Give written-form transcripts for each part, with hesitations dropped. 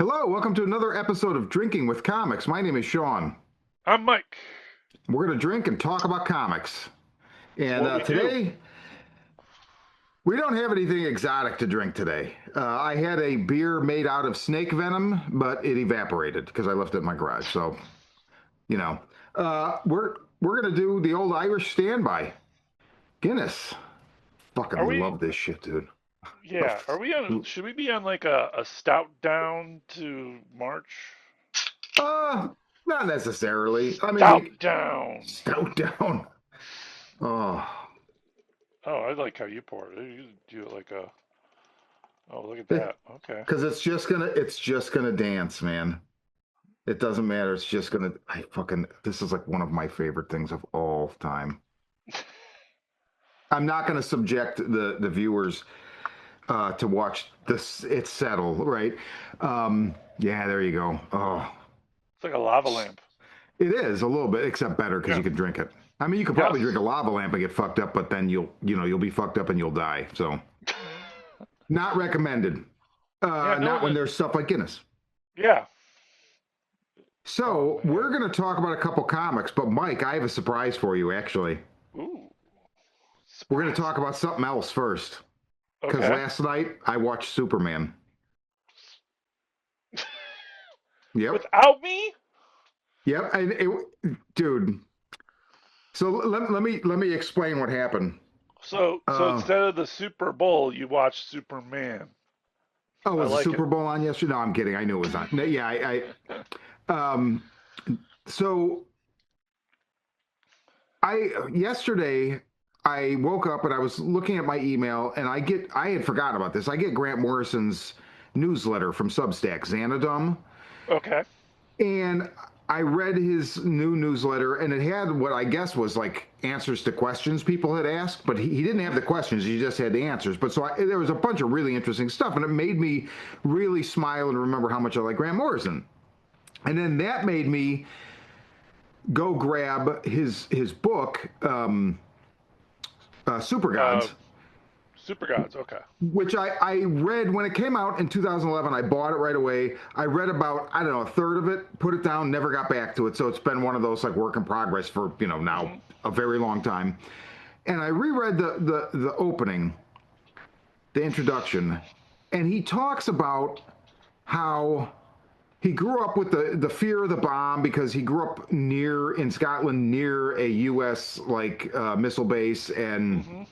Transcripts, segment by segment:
Hello, welcome to another episode of Drinking with Comics. My name is Shawn. I'm Mike. We're going to drink and talk about comics. It's And what we do. today, we don't have anything exotic to drink today. I had a beer made out of snake venom, but it evaporated because I left it in my garage. So, you know, we're going to do the old Irish standby. Guinness. Are Fucking we? love this shit, dude. Yeah. Are we on? Should we be on like a stout down to March? Uh, Not necessarily. I mean, Stout down. stout down. Oh, Oh, I like how you pour it. You do it like a. Oh, look at because that. Okay. it's just gonna dance, man. It doesn't matter. It's just gonna. This is like one of my favorite things of all time. I'm not gonna subject the viewers to watch this. It settle, right? Yeah, there you go. Oh, It's like a lava lamp. it is a little bit, except better because Yeah. you can drink it. I mean, you could probably drink a Yes. lava lamp and get fucked up, but then you'll be fucked up and you'll die. So, not recommended. Yeah. No Not when one. there's stuff like Guinness. Yeah. Oh So man. we're going to talk about a couple comics, but Mike, I have a surprise for you. Actually, Ooh. we're going to Surprise. talk about something else first. Because Okay. last night I watched Superman. Yep, Without me. yep, dude. So let me explain what happened. So Uh, instead of the Super Bowl, you watch Superman. oh, I was the like it. Super Bowl on yesterday? No, I'm kidding. I knew it was on. No, yeah, um, so yesterday I woke up and I was looking at my email and I had forgotten about this. I get Grant Morrison's newsletter from Substack, Xanadum, Okay. and I read his new newsletter and it had what I guess was like answers to questions people had asked, but he didn't have the questions, he just had the answers. But there was a bunch of really interesting stuff and it made me really smile and remember how much I like Grant Morrison. And then that made me go grab his book, Super Uh, Gods, Super Gods. Okay. which I read when it came out in 2011. I bought it right away. I read about, I don't know, a third of it, put it down, never got back to it. So it's been one of those like work in progress for, now Hmm. a very long time. And I reread the opening, the introduction, and he talks about how he grew up with the fear of the bomb because he grew up in Scotland near a U.S. like missile base, and Hmm.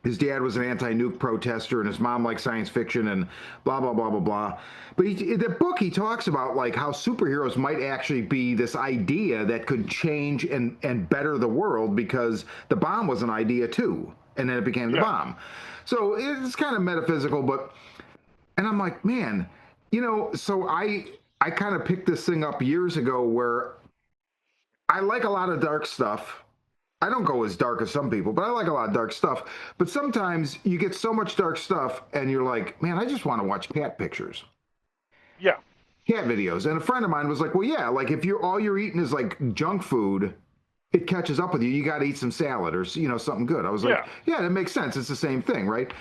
his dad was an anti-nuke protester, and his mom liked science fiction, and blah blah blah blah blah. But the book he talks about like how superheroes might actually be this idea that could change and better the world because the bomb was an idea too, and then it became the Yeah. bomb. So it's kind of metaphysical, but and I'm like, man, so I kind of picked this thing up years ago where I like a lot of dark stuff. I don't go as dark as some people, but I like a lot of dark stuff. But sometimes you get so much dark stuff and you're like, man, I just want to watch cat pictures, Yeah. cat videos. And a friend of mine was like, well, yeah, like if you're all you're eating is like junk food, it catches up with you. You got to eat some salad or something good. I was like, Yeah. yeah, that makes sense. It's the same thing, right?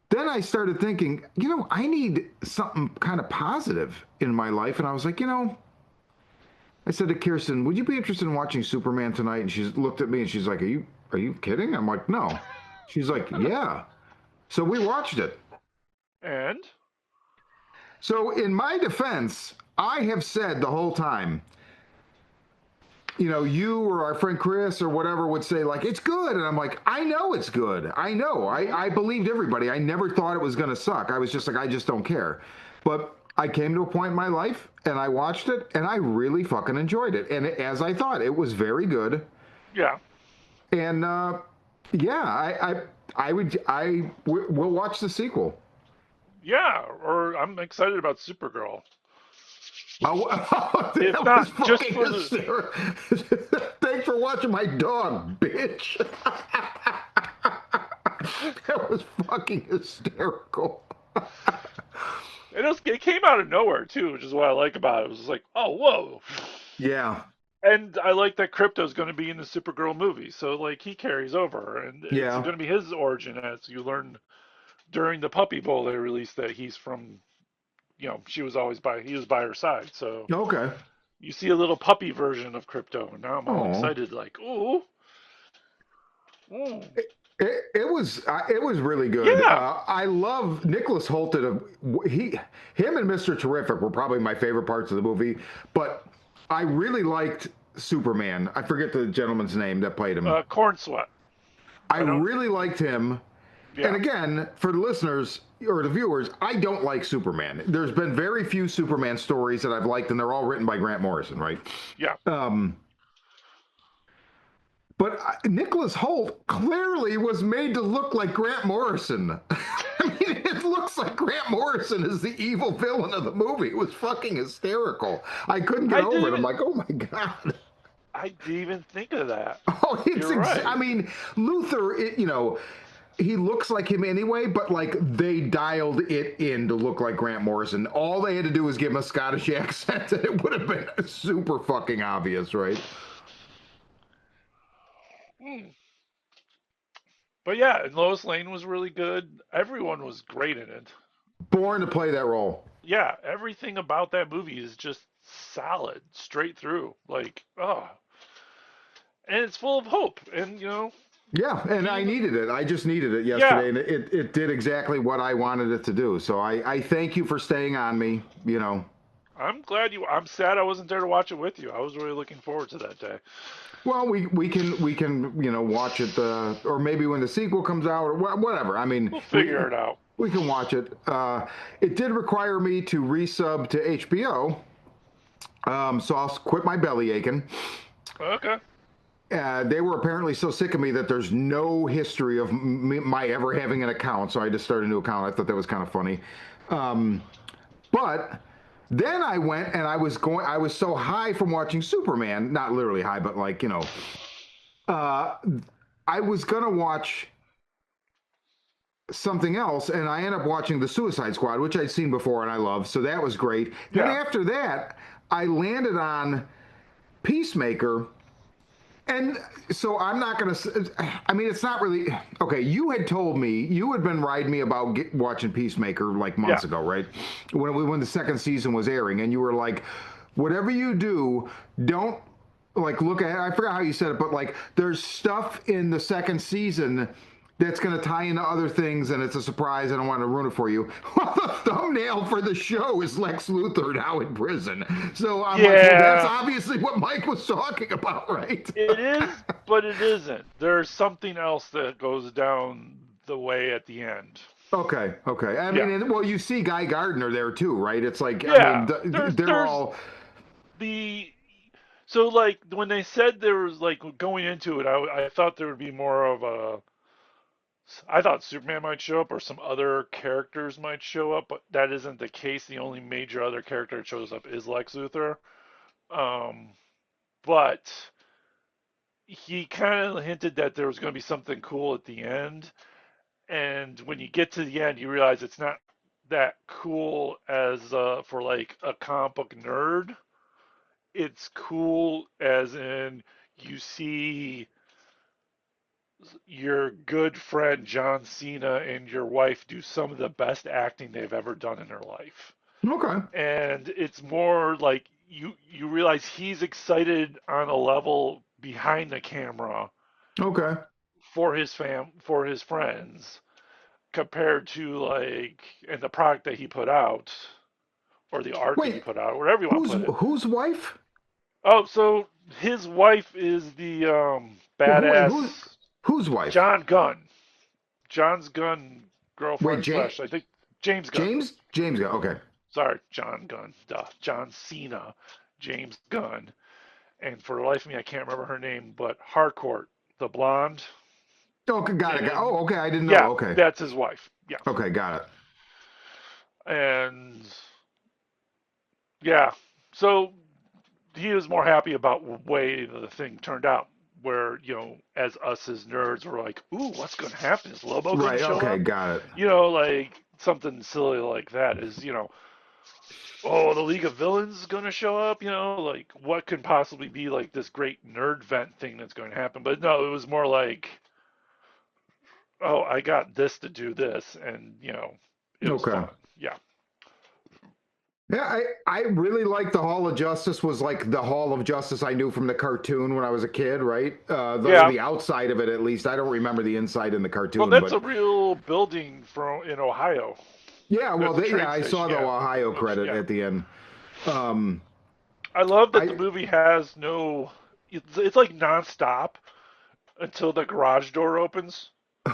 Then I started thinking, I need something kind of positive in my life. And I was like, I said to Kirsten, would you be interested in watching Superman tonight? And she looked at me and she's like, are you kidding? I'm like, no. She's like, yeah. So we watched it. And So in my defense, I have said the whole time, you or our friend Chris or whatever would say like it's good, and I'm like, I know it's good. I know. hmm I believed everybody. I never thought it was going to suck. I was just like, I just don't care. But I came to a point in my life and I watched it and I really fucking enjoyed it. And as I thought, it was very good. yeah. And yeah, we'll watch the sequel. Yeah. Or I'm excited about Supergirl. Oh, If that was not just fucking for the. hysterical. Thanks for watching my dog, bitch. That was fucking hysterical. It came out of nowhere too, which is what I like about it. It was just like, oh, whoa. Yeah, And I like that Crypto's going to be in the Supergirl movie, so like he carries over, and it's yeah, going to be his origin as you learn during the Puppy Bowl they released that he's from she was always he was by her side. So Okay. you see a little puppy version of Crypto, and now I'm all Oh. excited, like, ooh, ooh, It was really good. yeah, I love Nicholas Hoult. Him and Mr. Terrific were probably my favorite parts of the movie, but I really liked Superman. I forget the gentleman's name that played him. corn sweat. I I don't, really liked him. And yeah, again, for the listeners or the viewers, I don't like Superman. There's been very few Superman stories that I've liked, and they're all written by Grant Morrison, right? yeah. Um, but Nicholas Hoult clearly was made to look like Grant Morrison. I mean, it looks like Grant Morrison is the evil villain of the movie. It was fucking hysterical. I couldn't get I didn't over it. I'm even, like, oh my God. I didn't even think of that. Oh, You're I right. mean, Luther, he looks like him anyway, but like they dialed it in to look like Grant Morrison. All they had to do was give him a Scottish accent, and it would have been super fucking obvious, right? Mm. But yeah, and Lois Lane was really good. Everyone was great in it. Born to play that role. Yeah, everything about that movie is just solid, straight through. Like, oh, and it's full of hope. And Yeah, and I even needed it. I just needed it yeah, yesterday, and it did exactly what I wanted it to do. So I thank you for staying on me. I'm glad you. I'm sad I wasn't there to watch it with you. I was really looking forward to that day. Well, we can watch it, or maybe when the sequel comes out, or whatever. I mean, We'll figure it out. we can watch it. It did require me to resub to HBO, so I'll quit my belly aching. Okay. They were apparently so sick of me that there's no history of my ever having an account, so I just started a new account. I thought that was kind of funny. Um, but then I went and I was so high from watching Superman, not literally high, but like, uh, I was going to watch something else, and I ended up watching The Suicide Squad, which I'd seen before and I love. So that was great. Then Yeah. after that, I landed on Peacemaker. And so I'm not going to, I mean, it's not really, okay, you had told me, you had been riding me about watching Peacemaker like Yeah. months ago, right? When the second season was airing, and you were like, whatever you do, don't like look at, I forgot how you said it, but like there's stuff in the second season that's going to tie into other things, and it's a surprise. I don't want to ruin it for you. Well, the thumbnail for the show is Lex Luthor now in prison. So I'm like, well, that's Yeah. obviously what Mike was talking about, right? It is, but it isn't. There's something else that goes down the way at the end. Okay, okay. I mean, Yeah. well, you see Guy Gardner there too, right? It's like, I mean, Yeah. they're There's all the so like when they said there was like going into it, I thought there would be more of a. I thought Superman might show up or some other characters might show up, but that isn't the case. The only major other character that shows up is Lex Luthor. Um, but he kind of hinted that there was going to be something cool at the end. And when you get to the end, you realize it's not that cool as for like a comic book nerd. It's cool as in you see your good friend John Cena and your wife do some of the best acting they've ever done in their life. okay, And it's more like you realize he's excited on a level behind the camera okay. for his friends compared to like and the product that he put out or the art that he Wait, put out, wherever you want to put it. whose wife? Oh, so his wife is the Wait, badass whose wife? John Gunn. John's Gunn Wait, girlfriend slash I think James Gunn. James. Okay, Sorry, John Gunn. Duh. John Cena. James Gunn. And for the life of me, I can't remember her name, but Harcourt, the blonde. okay, got it. And Oh, okay, I didn't know. yeah, Okay, that's his wife. Yeah. okay, got it. And yeah, so he was more happy about the way the thing turned out. Where as us as nerds, were like, "Ooh, what's going to happen? Is Lobo going to Right, show okay, up?" got it. Like something silly like that is, oh, the League of Villains is going to show up. Like what could possibly be like this great nerd vent thing that's going to happen? But no, it was more like, oh, I got this to do this, and it was Okay. fun. Yeah. Yeah, I really like the Hall of Justice was like the Hall of Justice I knew from the cartoon when I was a kid, right? Yeah, The outside of it, at least. I don't remember the inside in the well, cartoon, that's a but real building from in Ohio. yeah, well, That's a yeah, train I saw station. the Yeah, Ohio credit Yeah. at the end. Um, I love that the I movie has no. It's like nonstop until the garage door opens.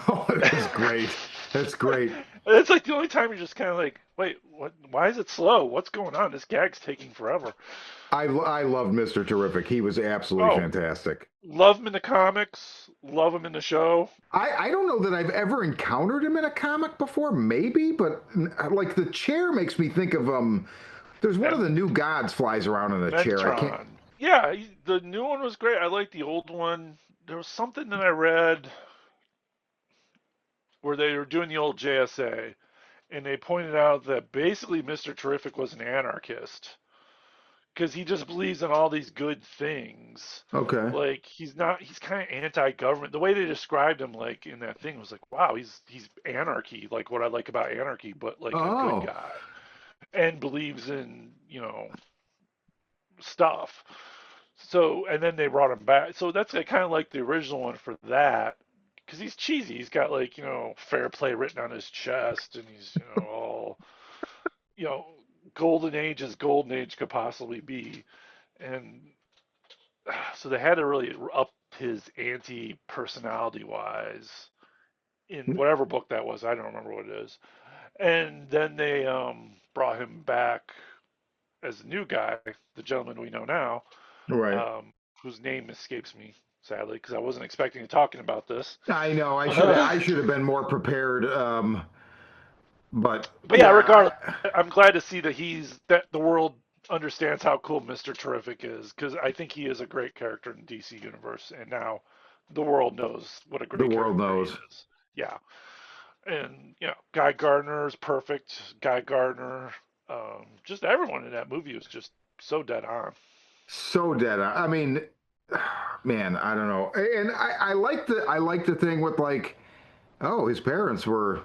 oh, that's great. That's great. It's like the only time you're just kind of like, wait, what? Why is it slow? What's going on? This gag's taking forever. I loved Mr. Terrific. He was absolutely Oh, fantastic. love him in the comics. Love him in the show. I don't know that I've ever encountered him in a comic before, maybe, but like the chair makes me think of there's one of the new gods flies around in a chair. I can't. Mentron. Yeah, the new one was great. I like the old one. There was something that I read where they were doing the old JSA, and they pointed out that basically Mr. Terrific was an anarchist because he just believes in all these good things. Okay. Like he's kind of anti-government. The way they described him, like in that thing, was like, wow, he's anarchy, like what I like about anarchy, but like a good Oh, guy, and believes in stuff. So and then they brought him back. So that's kind of like the original one for that, because he's cheesy. He's got like fair play written on his chest, and he's all you know golden age as golden age could possibly be, and so they had to really up his ante personality wise in whatever book that was. I don't remember what it is. And then they brought him back as the new guy, the gentleman we know now, right. whose name escapes me sadly because I wasn't expecting to talking about this. I know. I should have been more prepared. But But yeah, regardless, yeah, I'm glad to see that the world understands how cool Mr. Terrific is because I think he is a great character in the DC universe, and now the world knows what a the great world character he knows. is. Yeah, and Guy Gardner is perfect. Guy Gardner, just everyone in that movie was just so dead on. So dead. I mean, man, I don't know. And I like the thing with like, oh, his parents were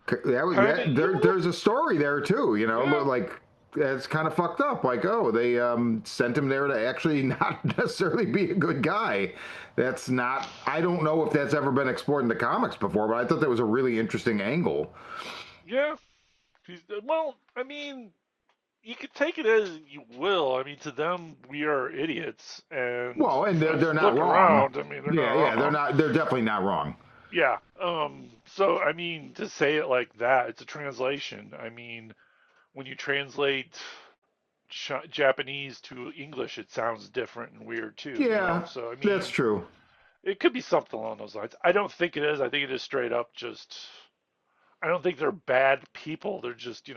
that was Kind of that evil. there's a story there too, Yeah, like it's kind of fucked up. Like, oh, they sent him there to actually not necessarily be a good guy. That's not. I don't know if that's ever been explored in the comics before, but I thought that was a really interesting angle. yeah. Well, I mean, you could take it as you will. I mean, to them, we are idiots, and Well, and if they're you not look wrong. around, I mean, they're Yeah, not yeah, they're wrong. not. They're definitely not wrong. Yeah. So I mean, to say it like that, it's a translation. I mean, when you translate Japanese to English, it sounds different and weird too. Yeah, So I that's mean, true. it could be something along those lines. I don't think it is. I think it is straight up just. I don't think they're bad people. They're just,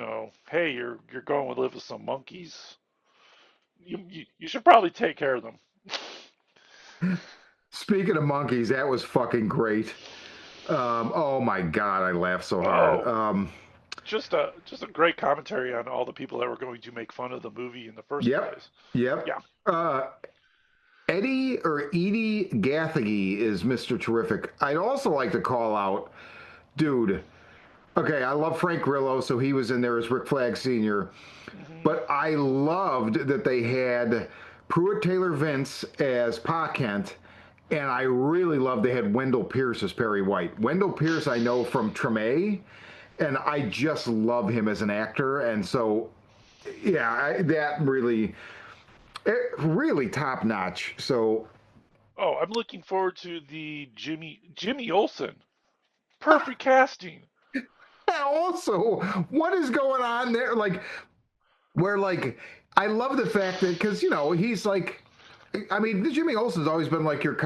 hey, you're going to live with some monkeys. You should probably take care of them. Speaking of monkeys, that was fucking great. Oh my god, I laughed so hard. Oh, just a great commentary on all the people that were going to make fun of the movie in the first Yep, place. yep. Yeah. Eddie or Edie Gathegi is Mr. Terrific. I'd also like to call out, dude. Okay, I love Frank Grillo, so he was in there as Rick Flag Sr. Hmm. But I loved that they had Pruitt Taylor Vince as Pa Kent, and I really loved they had Wendell Pierce as Perry White. Wendell Pierce I know from Treme, and I just love him as an actor, and so yeah, that really, really top notch. So Oh, I'm looking forward to the Jimmy Olsen. Perfect casting. also, what is going on there? Like, where like I love the fact that because he's like. I mean, Jimmy Olsen's always been like your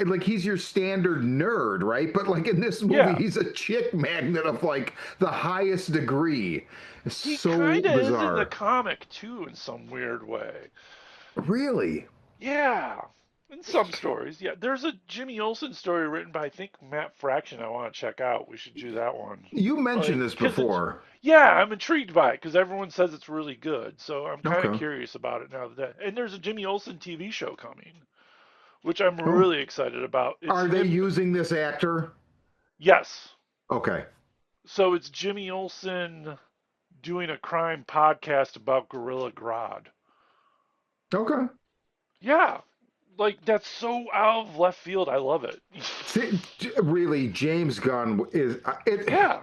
like he's your standard nerd, right? But like in this movie, Yeah, he's a chick magnet of like the highest degree. It's he so kind of is in the bizarre. comic too, in some weird way. Really? Yeah, in some stories. Yeah, there's a Jimmy Olsen story written by I think Matt Fraction. I want to check out. We should do that one. You mentioned Like, this cause it's before. yeah, I'm intrigued by it because everyone says it's really good. So I'm kind of Okay. curious about it now that. And there's a Jimmy Olsen TV show coming, which I'm Oh, really excited about. It's are they him. using this actor? Yes. Okay. So it's Jimmy Olsen doing a crime podcast about Gorilla Grodd. Okay. Yeah, like that's so out of left field. I love it. See, really, James Gunn is it. Yeah,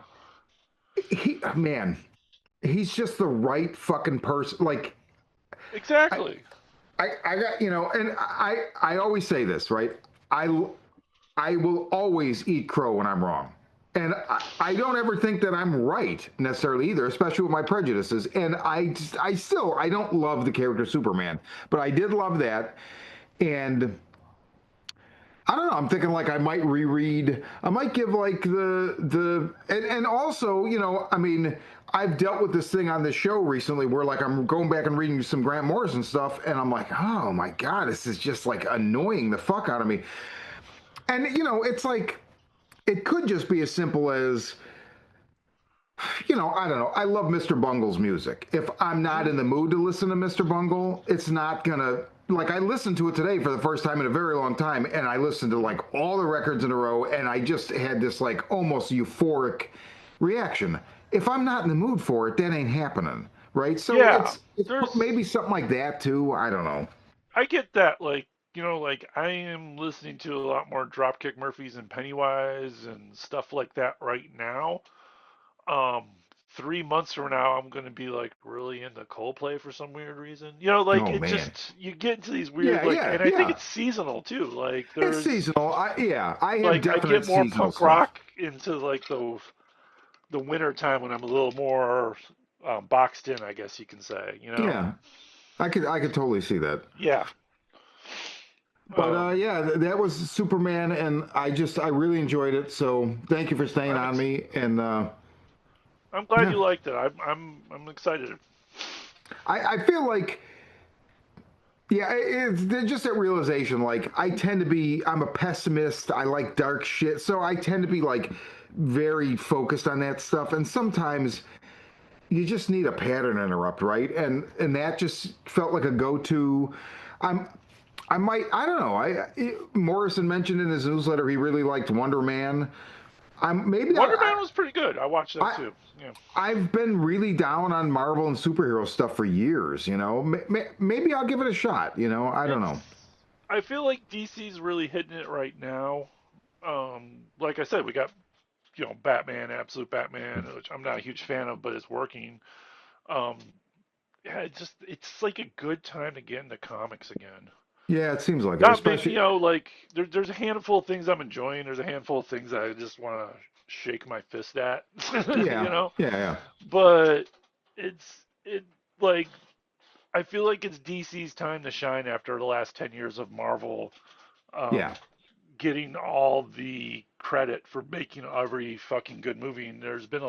Man, he's just the right fucking person. Like, I, exactly. I got, and I always say this, right? I, I will always eat crow when I'm wrong. And I don't ever think that I'm right necessarily either, especially with my prejudices. And I don't love the character Superman, but I did love that. And I don't know. I'm thinking like I might reread. I might give like and also, I mean, I've dealt with this thing on this show recently where like I'm going back and reading some Grant Morrison stuff, and I'm like, oh my god, this is just like annoying the fuck out of me. And it's like it could just be as simple as I don't know. I love Mr. Bungle's music. If I'm not in the mood to listen to Mr. Bungle, it's not gonna like I listened to it today for the first time in a very long time, and I listened to like all the records in a row, and I just had this like almost euphoric reaction. If I'm not in the mood for it, that ain't happening, right? So Yeah, it's there's. maybe something like that too. I don't know. I get that. Like like I am listening to a lot more Dropkick Murphys and Pennywise and stuff like that right now. Um, 3 months from now, I'm gonna be like really into Coldplay for some weird reason. Like Oh it man. just you get into these weird Yeah, like, yeah, and I think yeah. it's seasonal too. Like It's there's seasonal. I have like I definite get more seasonal punk stuff. rock into like the winter time when I'm a little more boxed in, I guess you can say. Yeah, I could totally see that. Yeah. But Um, yeah, that was Superman, and I really enjoyed it. So thank you for staying I'm on ex- me. And I'm glad yeah, you liked it. I'm excited. I feel like yeah, it's just that realization. Like I'm a pessimist. I like dark shit, so I tend to be like very focused on that stuff. And sometimes you just need a pattern interrupt, right? And that just felt like a go-to. I'm I don't know. Morrison mentioned in his newsletter he really liked Wonder Man. I'm maybe Wonder Man was pretty good. I watched that I too. Yeah. I've been really down on Marvel and superhero stuff for years. Maybe I'll give it a shot. I don't know. It's. I feel like DC's really hitting it right now. Like I said, we got Batman, Absolute Batman, which I'm not a huge fan of, but it's working. Um, yeah, it's like a good time to get into comics again. Yeah, it seems like it, Not maybe especially. like there's a handful of things I'm enjoying. There's a handful of things I just want to shake my fist at, you Yeah, know. yeah, yeah, But it like I feel like it's DC's time to shine after the last 10 years of Marvel um, yeah. getting all the credit for making every fucking good movie. And there's been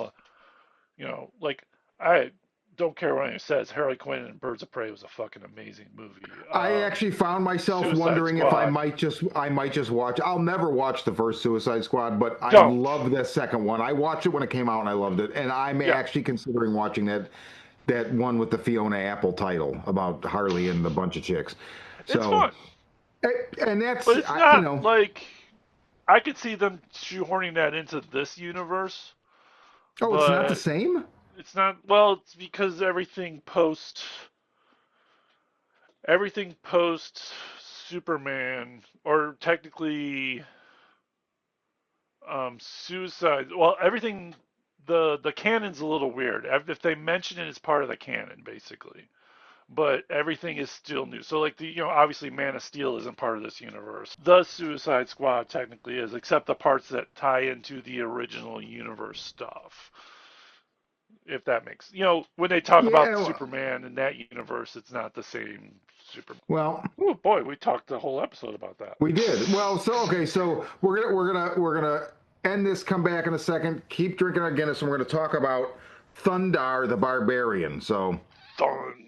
like I don't care what anyone says. Harley Quinn and Birds of Prey was a fucking amazing movie. I actually found myself Suicide wondering if Squad. I might just watch. I'll never watch the first Suicide Squad, but I Don't. love the second one. I watched it when it came out and I loved it. And I'm Yeah, actually considering watching that one with the Fiona Apple title about Harley and a bunch of chicks. it's So, fun, and that's but it's not like I could see them shoehorning that into this universe, oh, it's not the but same? it's not. Well, it's because everything post Superman, or technically Suicide. Well, everything the canon's a little weird. If they mention it as part of the canon, basically, but everything is still new. So like obviously Man of Steel isn't part of this universe. The Suicide Squad technically is, except the parts that tie into the original universe stuff. If that makes when they talk about Yeah, Superman in that universe, it's not the same Superman. well, Oh boy, we talked the whole episode about that. we did. Well, so okay, so we're gonna end this, come back in a second, keep drinking our Guinness, and we're gonna talk about Thundar the Barbarian. So Thunder.